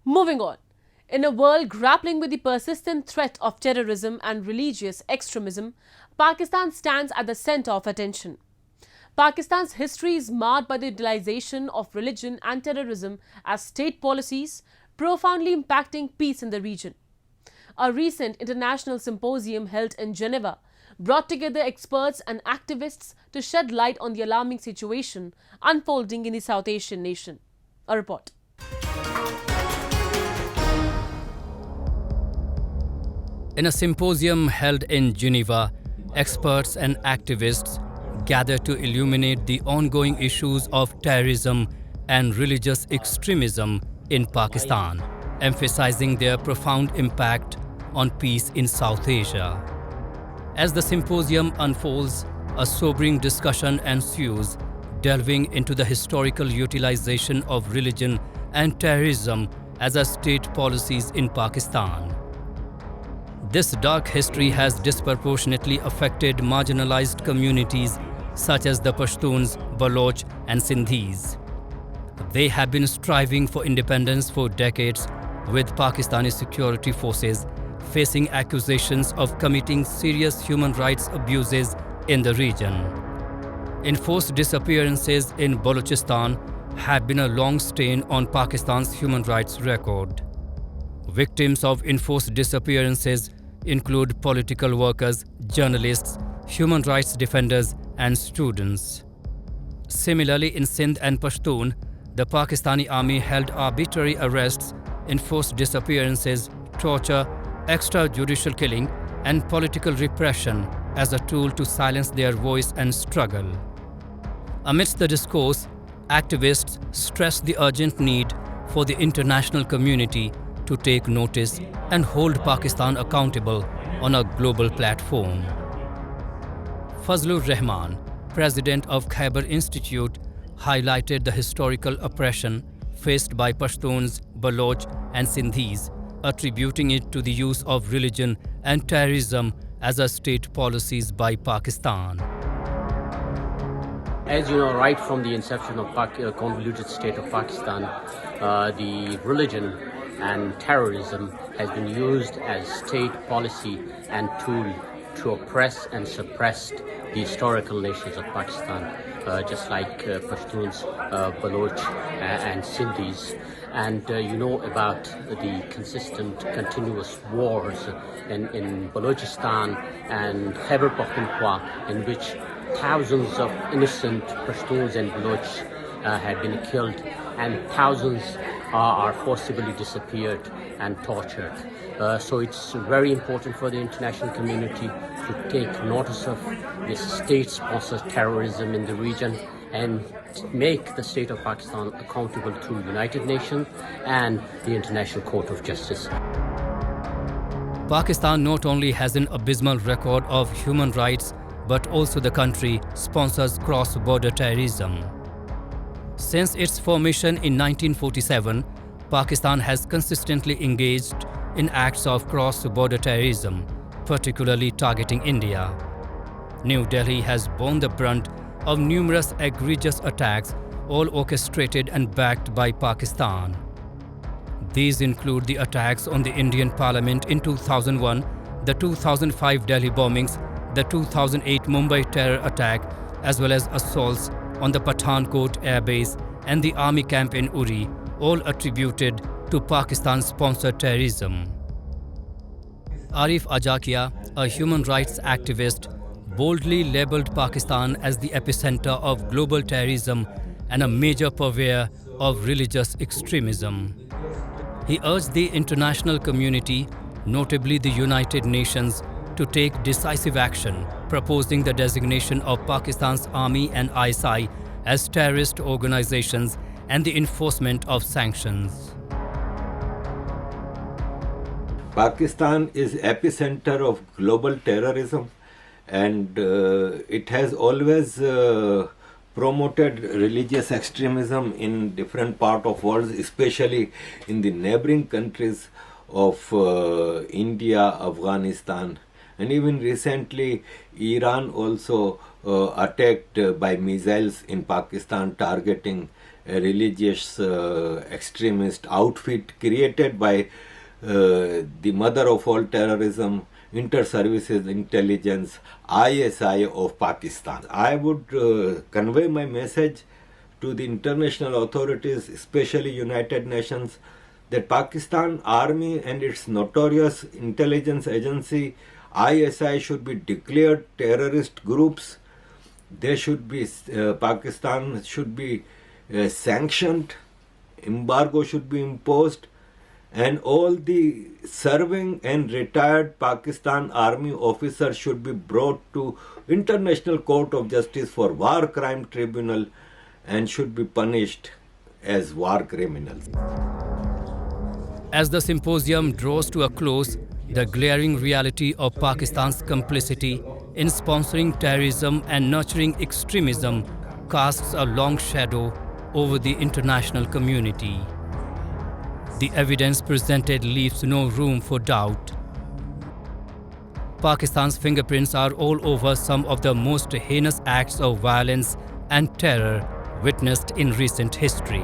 Moving on. In a world grappling with the persistent threat of terrorism and religious extremism, Pakistan stands at the center of attention. Pakistan's history is marked by the utilization of religion and terrorism as state policies, profoundly impacting peace in the region. A recent international symposium held in Geneva brought together experts and activists to shed light on the alarming situation unfolding in the South Asian nation. A report. In a symposium held in Geneva, experts and activists gathered to illuminate the ongoing issues of terrorism and religious extremism in Pakistan, emphasizing their profound impact on peace in South Asia. As the symposium unfolds, a sobering discussion ensues, delving into the historical utilization of religion and terrorism as a state policies in Pakistan. This dark history has disproportionately affected marginalized communities such as the Pashtuns, Baloch and Sindhis. They have been striving for independence for decades, with Pakistani security forces facing accusations of committing serious human rights abuses in the region. Enforced disappearances in Balochistan have been a long stain on Pakistan's human rights record. Victims of enforced disappearances include political workers, journalists, human rights defenders, and students. Similarly, in Sindh and Pashtun, the Pakistani army held arbitrary arrests, enforced disappearances, torture, extrajudicial killing, and political repression as a tool to silence their voice and struggle. Amidst the discourse, activists stressed the urgent need for the international community to take notice and hold Pakistan accountable on a global platform. Fazlur Rahman, president of Khyber Institute, highlighted the historical oppression faced by Pashtuns, Baloch and Sindhis, attributing it to the use of religion and terrorism as a state policies by Pakistan. As you know, right from the inception of convoluted state of Pakistan, the religion and terrorism has been used as state policy and tool to oppress and suppress the historical nations of Pakistan, just like Pashtuns, Baloch and Sindhis. And you know about the consistent, continuous wars in Balochistan and Khyber Pakhtunkhwa, in which thousands of innocent Pashtuns and Baloch had been killed, and thousands are forcibly disappeared and tortured. So it's very important for the international community to take notice of this state-sponsored terrorism in the region and make the state of Pakistan accountable to United Nations and the International Court of Justice. Pakistan not only has an abysmal record of human rights, but also the country sponsors cross-border terrorism. Since its formation in 1947, Pakistan has consistently engaged in acts of cross-border terrorism, particularly targeting India. New Delhi has borne the brunt of numerous egregious attacks, all orchestrated and backed by Pakistan. These include the attacks on the Indian Parliament in 2001, the 2005 Delhi bombings, the 2008 Mumbai terror attack, as well as assaults on the Pathankot air base and the army camp in Uri, all attributed to Pakistan-sponsored terrorism. Arif Ajakia, a human rights activist, boldly labeled Pakistan as the epicenter of global terrorism and a major purveyor of religious extremism. He urged the international community, notably the United Nations, to take decisive action, proposing the designation of Pakistan's army and ISI as terrorist organizations and the enforcement of sanctions. Pakistan is epicenter of global terrorism, and it has always promoted religious extremism in different parts of world, especially in the neighboring countries of India, Afghanistan, and even recently Iran also attacked by missiles in Pakistan, targeting a religious extremist outfit created by the mother of all terrorism, Inter-Services Intelligence, ISI of Pakistan. I would convey my message to the international authorities, especially United Nations, that Pakistan Army and its notorious intelligence agency ISI should be declared terrorist groups. They should be, Pakistan should be sanctioned, embargo should be imposed, and all the serving and retired Pakistan Army officers should be brought to International Court of Justice for War Crime Tribunal and should be punished as war criminals. As the symposium draws to a close, the glaring reality of Pakistan's complicity in sponsoring terrorism and nurturing extremism casts a long shadow over the international community. The evidence presented leaves no room for doubt. Pakistan's fingerprints are all over some of the most heinous acts of violence and terror witnessed in recent history.